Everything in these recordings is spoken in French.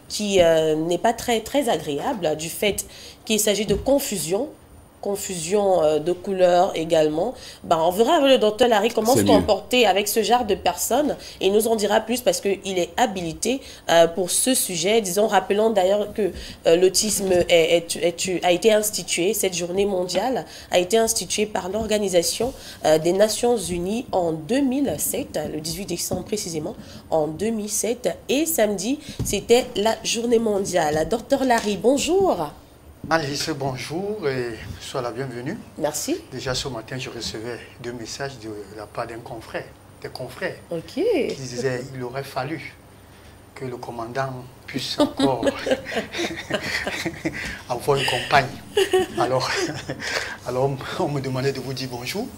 qui n'est pas très agréable, du fait qu'il s'agit de confusion de couleurs également. Ben, on verra avec le docteur Larry comment se comporter avec ce genre de personnes et il nous en dira plus parce qu'il est habilité pour ce sujet. Disons, rappelons d'ailleurs que l'autisme a été institué, cette journée mondiale a été instituée par l'Organisation des Nations Unies en 2007, le 18 décembre précisément, en 2007. Et samedi, c'était la journée mondiale. Docteur Larry, bonjour. Alice, bonjour et sois la bienvenue. Merci. Déjà ce matin, je recevais 2 messages de la part des confrères, qui disaient qu'il aurait fallu que le commandant puisse encore avoir une compagne. Alors, on me demandait de vous dire bonjour.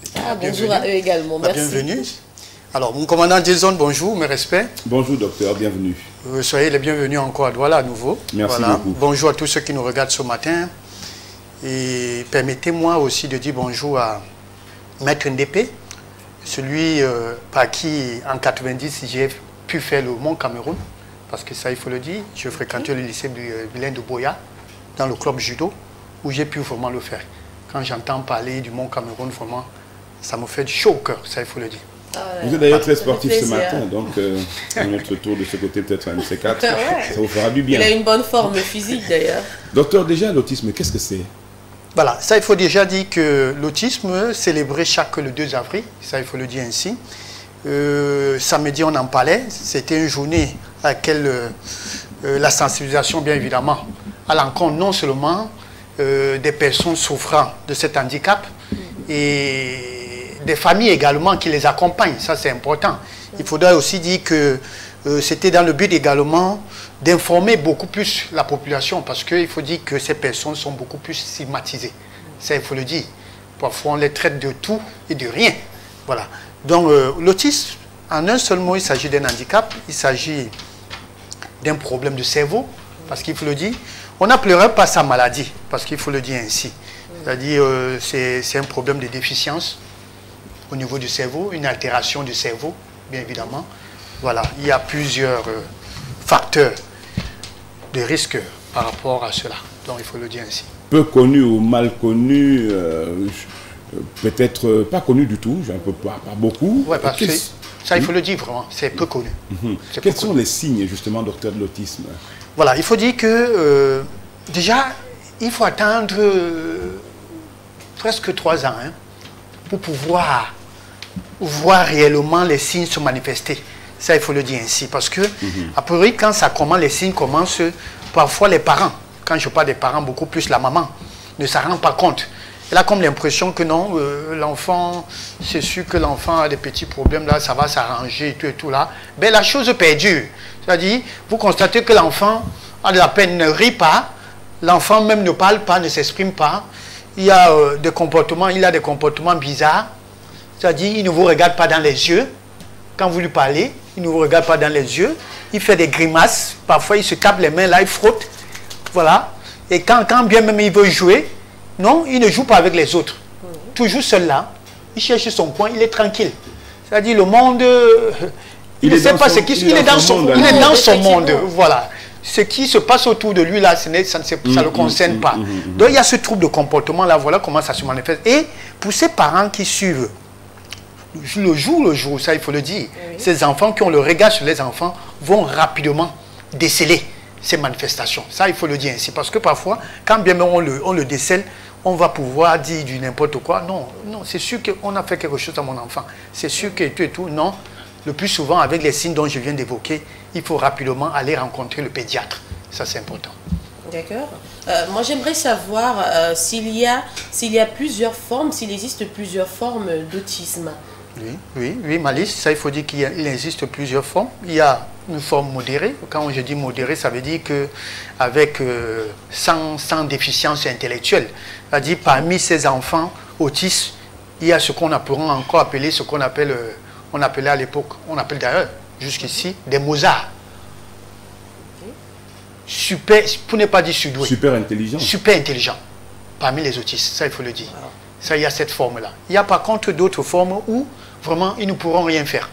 Bonjour à eux également, merci. Bienvenue. Alors, mon commandant Jason, bonjour, mes respects. Bonjour docteur, bienvenue. Soyez les bienvenus encore à Douala à nouveau. Merci beaucoup. Bonjour à tous ceux qui nous regardent ce matin. Et permettez-moi aussi de dire bonjour à Maître Ndépé, celui par qui en 90 j'ai pu faire le Mont Cameroun. Parce que ça, il faut le dire, je fréquentais le lycée Vilain de Boya, dans le club judo, où j'ai pu vraiment le faire. Quand j'entends parler du Mont Cameroun, vraiment, ça me fait chaud au cœur, ça, il faut le dire. Vous êtes d'ailleurs très sportif ce matin, donc notre tour de ce côté, peut-être un MC4, ça vous fera du bien. Il a une bonne forme physique d'ailleurs. Docteur, déjà l'autisme, qu'est-ce que c'est? Voilà, ça il faut déjà dire que l'autisme, célébré chaque le 2 avril, ça il faut le dire ainsi. Samedi on en parlait, c'était une journée à laquelle la sensibilisation bien évidemment à l'encontre non seulement des personnes souffrant de cet handicap et des familles également qui les accompagnent, ça c'est important. Il faudrait aussi dire que c'était dans le but également d'informer beaucoup plus la population parce qu'il faut dire que ces personnes sont beaucoup plus stigmatisées. Ça il faut le dire. Parfois on les traite de tout et de rien. Voilà. Donc l'autisme, en un seul mot, il s'agit d'un handicap, il s'agit d'un problème de cerveau, parce qu'il faut le dire. On n'appellerait pas sa maladie, parce qu'il faut le dire ainsi. C'est-à-dire c'est un problème de déficience au niveau du cerveau, une altération du cerveau, bien évidemment. Voilà, il y a plusieurs facteurs de risque par rapport à cela. Donc il faut le dire ainsi. Peu connu ou mal connu, peut-être pas connu du tout, un peu pas beaucoup. Ouais, parce que ça, il faut le dire vraiment, c'est peu connu. Quels sont les signes, justement, docteur, de l'autisme? Voilà, il faut dire que déjà, il faut attendre presque 3 ans pour pouvoir voir réellement les signes se manifester. Ça, il faut le dire ainsi. Parce que, a priori, quand ça commence, les signes commencent, parfois les parents, quand je parle des parents, beaucoup plus la maman, ne s'en rend pas compte. Elle a comme l'impression que non, l'enfant, c'est sûr que l'enfant a des petits problèmes, là, ça va s'arranger et tout là. Mais la chose perdure. C'est-à-dire, vous constatez que l'enfant a de la peine, ne rit pas, l'enfant même ne parle pas, ne s'exprime pas. Il a des comportements bizarres. C'est-à-dire, il ne vous regarde pas dans les yeux. Quand vous lui parlez, il ne vous regarde pas dans les yeux. Il fait des grimaces. Parfois, il se tape les mains, là, il frotte. Voilà. Et quand bien même il veut jouer, non, il ne joue pas avec les autres. Toujours seul là. Il cherche son coin, il est tranquille. C'est-à-dire, le monde, il ne sait pas ce qui... Il est dans son monde. Voilà. Ce qui se passe autour de lui, là, ça ne le concerne pas. Donc, il y a ce trouble de comportement, là, voilà comment ça se manifeste. Et pour ces parents qui suivent, le jour, ça, il faut le dire, ces enfants qui ont le regard sur les enfants vont rapidement déceler ces manifestations. Ça, il faut le dire ainsi. Parce que parfois, quand bien même on le décèle, on va pouvoir dire du n'importe quoi. Non, c'est sûr qu'on a fait quelque chose à mon enfant. C'est sûr que tout et tout, non. Le plus souvent, avec les signes dont je viens d'évoquer, il faut rapidement aller rencontrer le pédiatre. Ça, c'est important. D'accord. Moi, j'aimerais savoir s'il y a plusieurs formes, s'il existe plusieurs formes d'autisme. Oui, Malice, ça, il faut dire qu'il existe plusieurs formes. Il y a une forme modérée. Quand je dis modérée, ça veut dire qu'avec sans déficience intellectuelle. C'est-à-dire, parmi ces enfants autistes, il y a ce qu'on pourrait encore appeler, on appelait à l'époque, on appelle d'ailleurs jusqu'ici, des Mozart. Super, pour ne pas dire surdoué. Super intelligent. Super intelligent, parmi les autistes, ça il faut le dire. Ça, il y a cette forme-là. Il y a par contre d'autres formes où vraiment ils ne pourront rien faire.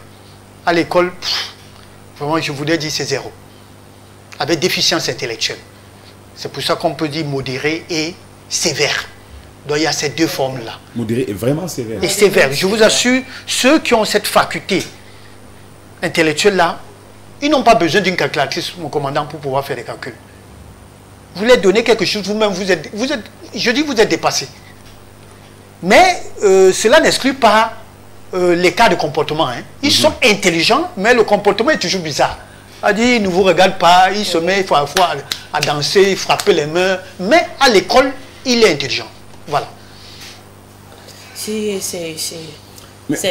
À l'école, vraiment je voudrais dire c'est zéro. avec déficience intellectuelle. C'est pour ça qu'on peut dire modéré et sévère. Donc il y a ces deux formes-là. Modéré et vraiment sévère. Et sévère. Je vous assure, ceux qui ont cette faculté intellectuelle-là, ils n'ont pas besoin d'une calculatrice, mon commandant, pour pouvoir faire des calculs. Vous leur donnez quelque chose, vous-même, vous êtes dépassé. Mais cela n'exclut pas les cas de comportement. Hein. Ils sont intelligents, mais le comportement est toujours bizarre. C'est-à-dire, ils ne vous regardent pas, ils se mettent parfois à danser, frapper les mains. Mais à l'école, il est intelligent. Voilà. C'est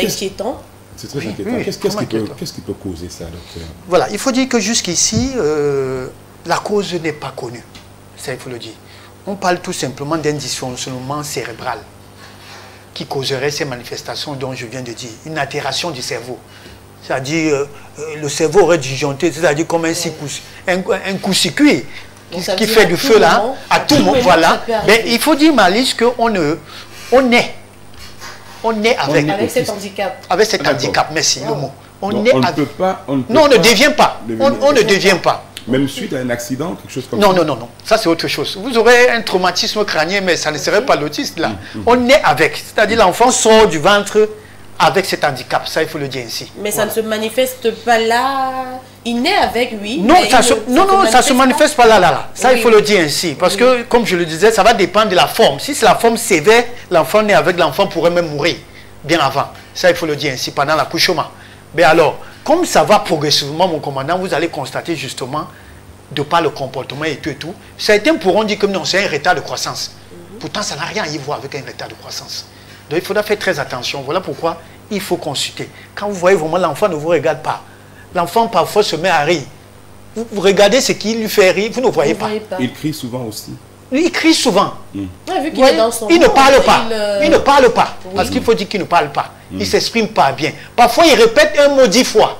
inquiétant. C'est très inquiétant. Oui, qu'est-ce qui peut causer ça, docteur? Voilà, il faut dire que jusqu'ici, la cause n'est pas connue. Ça, il faut le dire. On parle tout simplement d'un dysfonctionnement cérébral qui causerait ces manifestations dont je viens de dire. Une altération du cerveau. C'est-à-dire, le cerveau aurait disjoncté, c'est-à-dire comme un coup-circuit qui fait du feu là, à tout moment, voilà. Mais il faut dire, Malice, qu'on est avec cet handicap. Avec cet handicap, merci, le mot. On ne peut pas... Non, on ne devient pas. On ne devient pas. Même suite à un accident, quelque chose comme ça? Non, non. Ça, c'est autre chose. Vous aurez un traumatisme crânien, mais ça ne serait pas l'autiste, là. On est avec. C'est-à-dire, l'enfant sort du ventre avec cet handicap. Ça, il faut le dire ainsi. Mais ça ne se manifeste pas là. Il naît avec, oui. Non, ça ne se manifeste pas là. Ça, il faut le dire ainsi. Parce que, comme je le disais, ça va dépendre de la forme. Si c'est la forme sévère, l'enfant naît avec, l'enfant pourrait même mourir bien avant. Ça, il faut le dire ainsi, pendant l'accouchement. Mais alors, comme ça va progressivement, mon commandant, vous allez constater justement, de par le comportement et tout, certains pourront dire que non, c'est un retard de croissance. Pourtant, ça n'a rien à y voir avec un retard de croissance. Donc, il faudra faire très attention. Voilà pourquoi il faut consulter. Quand vous voyez vraiment l'enfant ne vous regarde pas, l'enfant parfois se met à rire. Vous regardez ce qui lui fait rire, vous ne voyez pas. Il crie souvent aussi. Il crie souvent. Vu qu'il est dans son il ne parle pas. Il ne parle pas. Parce qu'il faut dire qu'il ne parle pas. Il ne s'exprime pas bien. Parfois, il répète un mot 10 fois.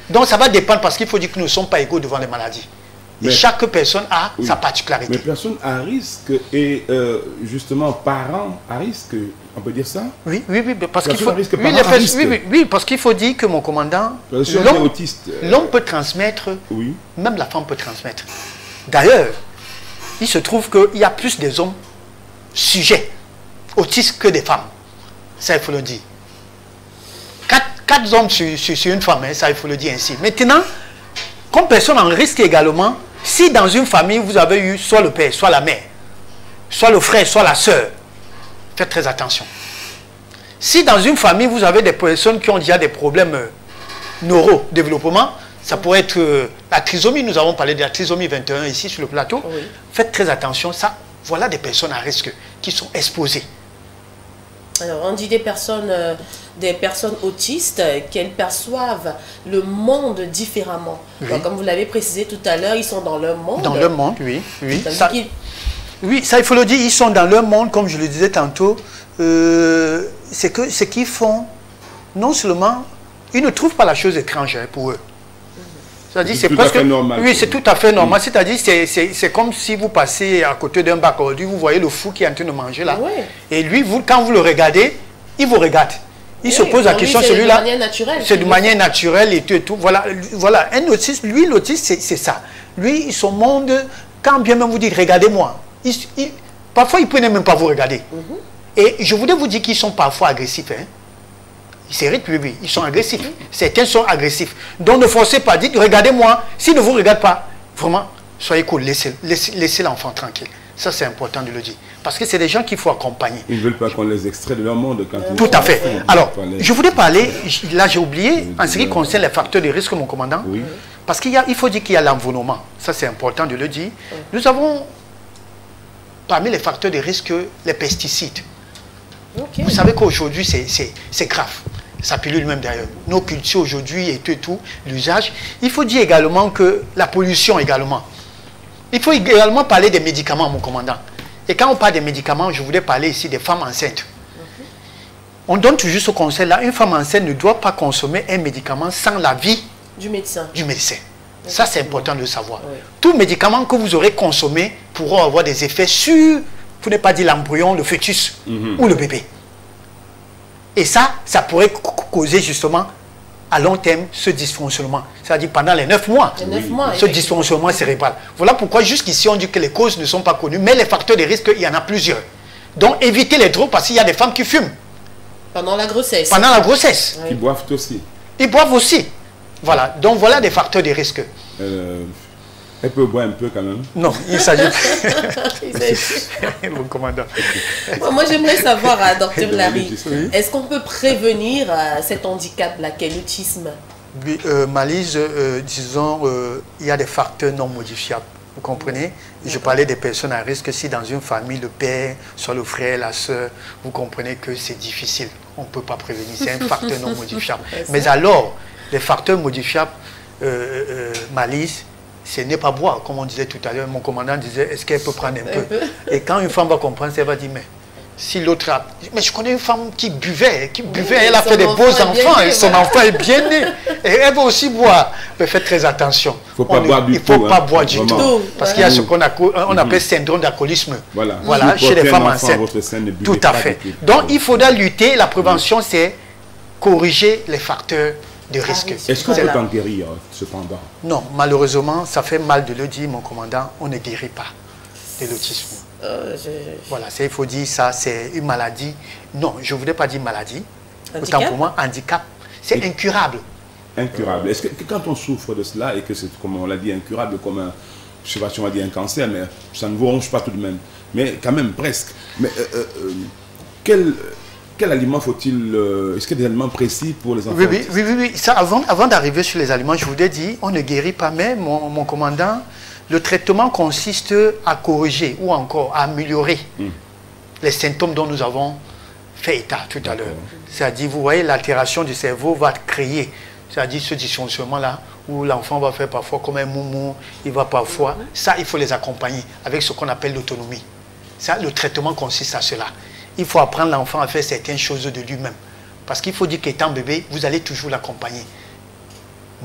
Donc, ça va dépendre parce qu'il faut dire que nous ne sommes pas égaux devant les maladies. Et chaque personne a sa particularité. Mais personne à risque et justement parents à risque, on peut dire ça? Oui, parce qu'il faut... Oui, parce qu'il faut dire que mon commandant, l'homme peut transmettre, même la femme peut transmettre. D'ailleurs, il se trouve qu'il y a plus des hommes sujets autistes que des femmes. Ça, il faut le dire. 4 hommes sur une femme, hein, ça, il faut le dire ainsi. Maintenant, comme personne en risque également, si dans une famille, vous avez eu soit le père, soit la mère, soit le frère, soit la sœur, faites très attention. Si dans une famille, vous avez des personnes qui ont déjà des problèmes neurodéveloppement, ça pourrait être la trisomie, nous avons parlé de la trisomie 21 ici sur le plateau. Faites très attention, ça, voilà des personnes à risque qui sont exposées. Alors, on dit des personnes autistes qu'elles perçoivent le monde différemment. Donc, comme vous l'avez précisé tout à l'heure, ils sont dans leur monde. Dans leur monde, oui. Ça, il faut le dire, ils sont dans leur monde, comme je le disais tantôt. C'est que ce qu'ils font, non seulement, ils ne trouvent pas la chose étrange pour eux. C'est-à-dire, c'est presque normal. Oui, c'est tout à fait normal. C'est-à-dire, c'est comme si vous passez à côté d'un bac aujourd'hui, vous voyez le fou qui est en train de manger là. Et lui, quand vous le regardez, il vous regarde. Il se pose la question, celui-là. C'est de manière naturelle et tout. Voilà, un autiste, lui, l'autiste, c'est ça. Lui, son monde, quand bien même vous dites, regardez-moi, parfois, il ne peut même pas vous regarder. Et je voudrais vous dire qu'ils sont parfois agressifs. Hein. C'est oui, ils sont agressifs. Certains sont agressifs. Donc ne forcez pas, dites, regardez-moi. S'ils ne vous regardent pas, vraiment, soyez cool, laissez l'enfant tranquille. Ça, c'est important de le dire. Parce que c'est des gens qu'il faut accompagner. Ils ne veulent pas qu'on les extrait de leur monde. Quand tout à fait. Alors, je voulais parler, là j'ai oublié, en ce qui concerne les facteurs de risque, mon commandant. Parce qu'il faut dire qu'il y a l'environnement. Ça, c'est important de le dire. Nous avons, parmi les facteurs de risque, les pesticides. Vous savez qu'aujourd'hui, c'est grave. Ça pilule même d'ailleurs. Nos cultures aujourd'hui et tout, l'usage. Il faut dire également que la pollution également. Il faut également parler des médicaments, mon commandant. Et quand on parle des médicaments, je voulais parler ici des femmes enceintes. On donne toujours ce conseil-là. Une femme enceinte ne doit pas consommer un médicament sans l'avis du médecin. Ça, c'est important de le savoir. Tout médicament que vous aurez consommé pourra avoir des effets sur, pour ne pas dire l'embryon, le fœtus ou le bébé. Et ça pourrait causer justement à long terme ce dysfonctionnement. C'est-à-dire pendant les 9 mois, ce dysfonctionnement cérébral. Voilà pourquoi jusqu'ici on dit que les causes ne sont pas connues, mais les facteurs de risque, il y en a plusieurs. Donc évitez les drogues parce qu'il y a des femmes qui fument. Pendant la grossesse. Pendant la grossesse. Ils boivent aussi. Ils boivent aussi. Voilà. Donc voilà des facteurs de risque. Elle peut boire un peu quand même. Non, il s'agit... Mon commandant. Moi j'aimerais savoir, docteur Larry, est-ce qu'on peut prévenir cet handicap-là qu'est l'autisme? Malise, disons, il y a des facteurs non modifiables. Vous comprenez? Je parlais des personnes à risque. Si dans une famille, le père, soit le frère, la soeur, vous comprenez que c'est difficile. On ne peut pas prévenir. C'est un facteur non modifiable. Mais alors, les facteurs modifiables, Malise, ce n'est pas boire, comme on disait tout à l'heure. Mon commandant disait, est-ce qu'elle peut prendre un peu? Et quand une femme va comprendre, elle va dire, mais si l'autre a... Mais je connais une femme qui buvait, elle a fait des beaux enfants, et son enfant est bien né. Et elle va aussi boire. Mais faites très attention. Il ne faut pas boire du tout. Il ne faut pas boire du tout. Parce qu'il y a ce qu'on appelle syndrome d'alcoolisme. Voilà, chez les femmes enceintes. Tout à fait. Donc il faudra lutter. La prévention, c'est corriger les facteurs de risque. Est-ce qu'on peut en guérir, cependant? Non, malheureusement, ça fait mal de le dire, mon commandant, on ne guérit pas de l'autisme. Voilà, il faut dire ça, c'est une maladie. Non, je ne voudrais pas dire maladie. Autant pour moi, handicap. C'est incurable. Incurable. Est-ce que quand on souffre de cela et que c'est, comme on l'a dit, incurable, comme un, je ne sais pas si on va dire un cancer, mais ça ne vous ronge pas tout de même. Mais quand même, presque. Mais quel aliment faut-il... Est-ce qu'il y a des aliments précis pour les enfants? Oui. Ça, avant d'arriver sur les aliments, je vous ai dit, on ne guérit pas, mais mon commandant, le traitement consiste à corriger ou encore à améliorer les symptômes dont nous avons fait état tout à l'heure. C'est-à-dire, vous voyez, l'altération du cerveau va créer, c'est-à-dire ce dysfonctionnement-là, où l'enfant va faire parfois comme un moumou, il va parfois... Ça, il faut les accompagner avec ce qu'on appelle l'autonomie. Ça, le traitement consiste à cela. Il faut apprendre l'enfant à faire certaines choses de lui-même. Parce qu'il faut dire qu'étant bébé, vous allez toujours l'accompagner.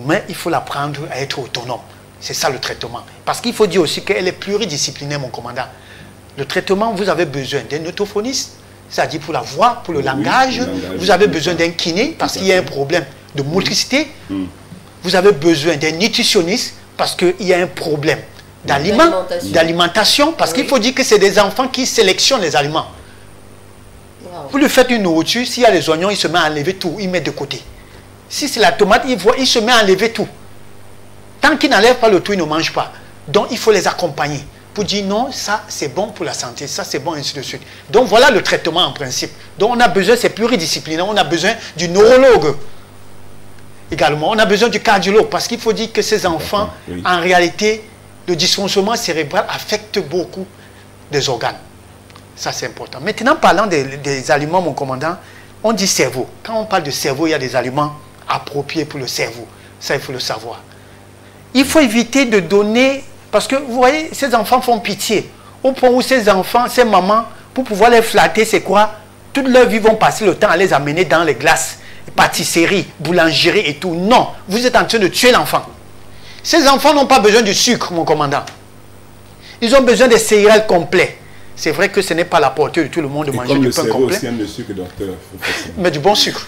Mais il faut l'apprendre à être autonome. C'est ça le traitement. Parce qu'il faut dire aussi qu'elle est pluridisciplinaire, mon commandant. Le traitement, vous avez besoin d'un orthophoniste, c'est-à-dire pour la voix, pour le langage. Vous avez besoin d'un kiné parce qu'il y a un problème de motricité. Vous avez besoin d'un nutritionniste parce qu'il y a un problème d'alimentation. Parce qu'il faut dire que c'est des enfants qui sélectionnent les aliments. Vous lui faites une nourriture, s'il y a les oignons, il se met à enlever tout, il met de côté. Si c'est la tomate, il se met à enlever tout. Tant qu'il n'enlève pas le tout, il ne mange pas. Donc il faut les accompagner pour dire non, ça c'est bon pour la santé, ça c'est bon, ainsi de suite. Donc voilà le traitement en principe. Donc on a besoin, c'est pluridisciplinaire, on a besoin du neurologue également, on a besoin du cardiologue parce qu'il faut dire que ces enfants, en réalité, le dysfonctionnement cérébral affecte beaucoup des organes. Ça, c'est important. Maintenant, parlant des aliments, mon commandant, on dit cerveau. Quand on parle de cerveau, il y a des aliments appropriés pour le cerveau. Ça, il faut le savoir. Il faut éviter de donner... Parce que, vous voyez, ces enfants font pitié. Au point où ces enfants, ces mamans, pour pouvoir les flatter, c'est quoi? Toute leur vie, vont passer le temps à les amener dans les glaces, pâtisseries, boulangeries et tout. Non, vous êtes en train de tuer l'enfant. Ces enfants n'ont pas besoin du sucre, mon commandant. Ils ont besoin des céréales complets. C'est vrai que ce n'est pas la portée de tout le monde de manger du pain complet. Aussi le sucre, docteur. Mais du bon sucre.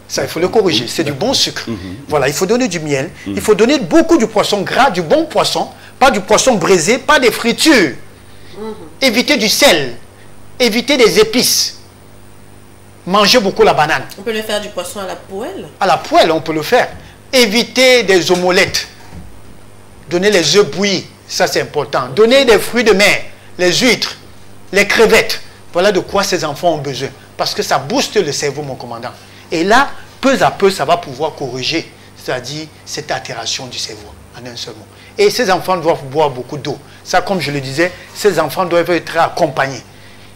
Ça, il faut le corriger. C'est du bon sucre. Voilà, il faut donner du miel. Il faut donner beaucoup du poisson gras, du bon poisson. Pas du poisson braisé, pas des fritures. Éviter du sel. Éviter des épices. Manger beaucoup la banane. On peut le faire du poisson à la poêle? À la poêle, on peut le faire. Éviter des omelettes. Donner les œufs bouillis. Ça, c'est important. Donner des fruits de mer. Les huîtres. Les crevettes, voilà de quoi ces enfants ont besoin. Parce que ça booste le cerveau, mon commandant. Et là, peu à peu, ça va pouvoir corriger, c'est-à-dire cette altération du cerveau, en un seul mot. Et ces enfants doivent boire beaucoup d'eau. Ça, comme je le disais, ces enfants doivent être accompagnés.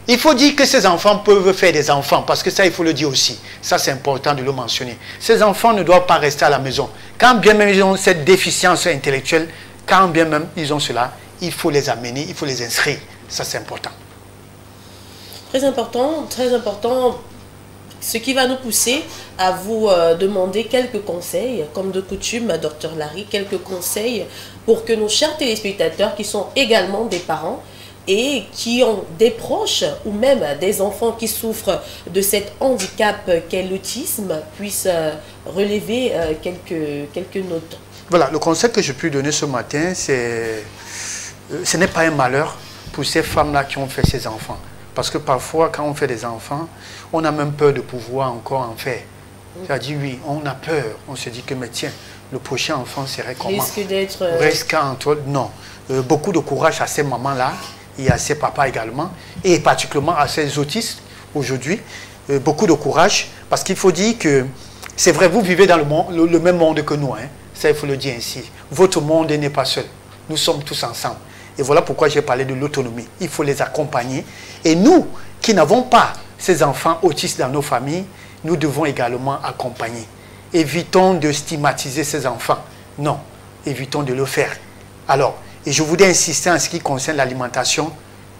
Il faut dire que ces enfants peuvent faire des enfants, parce que ça, il faut le dire aussi. Ça, c'est important de le mentionner. Ces enfants ne doivent pas rester à la maison. Quand bien même ils ont cette déficience intellectuelle, quand bien même ils ont cela, il faut les amener, il faut les inscrire. Ça, c'est important. Très important, ce qui va nous pousser à vous demander quelques conseils, comme de coutume, Dr Larry, quelques conseils pour que nos chers téléspectateurs, qui sont également des parents, et qui ont des proches ou même des enfants qui souffrent de cet handicap qu'est l'autisme puissent relever quelques notes. Voilà, le conseil que je peux donner ce matin, c'est ce n'est pas un malheur pour ces femmes-là qui ont fait ces enfants. Parce que parfois, quand on fait des enfants, on a même peur de pouvoir encore en faire. C'est-à-dire, oui, on a peur. On se dit que, mais tiens, le prochain enfant serait comment? Risque d'être... Risque entre... Non. Beaucoup de courage à ces mamans-là et à ces papas également, et particulièrement à ces autistes aujourd'hui. Beaucoup de courage, parce qu'il faut dire que, c'est vrai, vous vivez dans le même monde que nous. Hein. Ça, il faut le dire ainsi. Votre monde n'est pas seul. Nous sommes tous ensemble. Et voilà pourquoi j'ai parlé de l'autonomie. Il faut les accompagner. Et nous, qui n'avons pas ces enfants autistes dans nos familles, nous devons également accompagner. Évitons de stigmatiser ces enfants. Non, évitons de le faire. Alors, et je voudrais insister en ce qui concerne l'alimentation.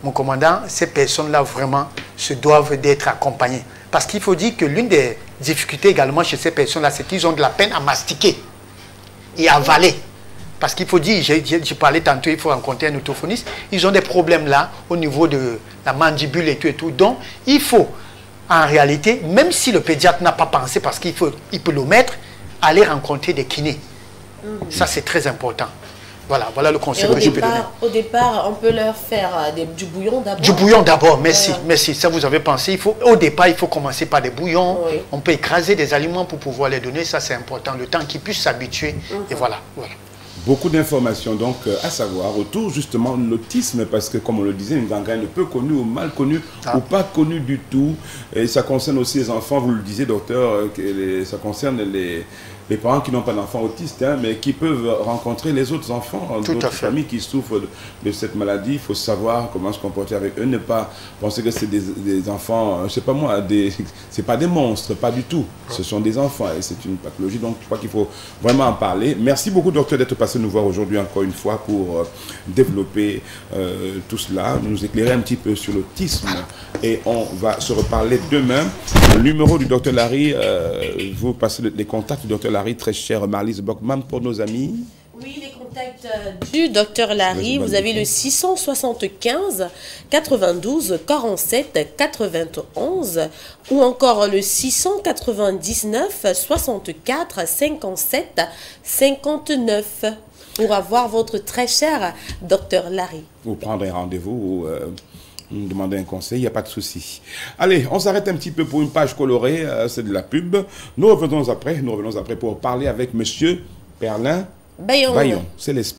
Mon commandant, ces personnes-là vraiment se doivent d'être accompagnées. Parce qu'il faut dire que l'une des difficultés également chez ces personnes-là, c'est qu'ils ont de la peine à mastiquer et à avaler. Parce qu'il faut dire, j'ai parlé tantôt, il faut rencontrer un orthophoniste, ils ont des problèmes là au niveau de la mandibule et tout. Donc, il faut, en réalité, même si le pédiatre n'a pas pensé, parce qu'il peut l'omettre, aller rencontrer des kinés. Ça, c'est très important. Voilà le conseil que je peux donner. Au départ, on peut leur faire du bouillon d'abord. Du bouillon d'abord, merci, merci. Ça, vous avez pensé. Au départ, il faut commencer par des bouillons. Oui. On peut écraser des aliments pour pouvoir les donner. Ça, c'est important. Le temps qu'ils puissent s'habituer. Et voilà. Beaucoup d'informations donc à savoir autour justement de l'autisme, parce que comme on le disait, une gangrène peu connue ou mal connue ou pas connue du tout. Et ça concerne aussi les enfants, vous le disiez docteur, ça concerne les parents qui n'ont pas d'enfants autistes, hein, mais qui peuvent rencontrer les autres enfants d'autres familles qui souffrent de cette maladie. Il faut savoir comment se comporter avec eux, ne pas penser que c'est des enfants, je ne sais pas moi, c'est pas des monstres, pas du tout. Ce sont des enfants et c'est une pathologie, donc je crois qu'il faut vraiment en parler. Merci beaucoup docteur d'être passé nous voir aujourd'hui encore une fois pour développer tout cela, nous éclairer un petit peu sur l'autisme et on va se reparler demain. Le numéro du docteur Larry, vous passez les contacts du docteur Larry, très cher Marlise Bockman pour nos amis. Oui, les contacts du docteur Larry, vous avez le 675 92 47 91 ou encore le 699 64 57 59 pour avoir votre très cher docteur Larry. Vous prendrez rendez-vous ou nous demander un conseil, il n'y a pas de souci. Allez, on s'arrête un petit peu pour une page colorée, c'est de la pub. Nous revenons après pour parler avec monsieur Perlin Bayon. C'est l'esprit.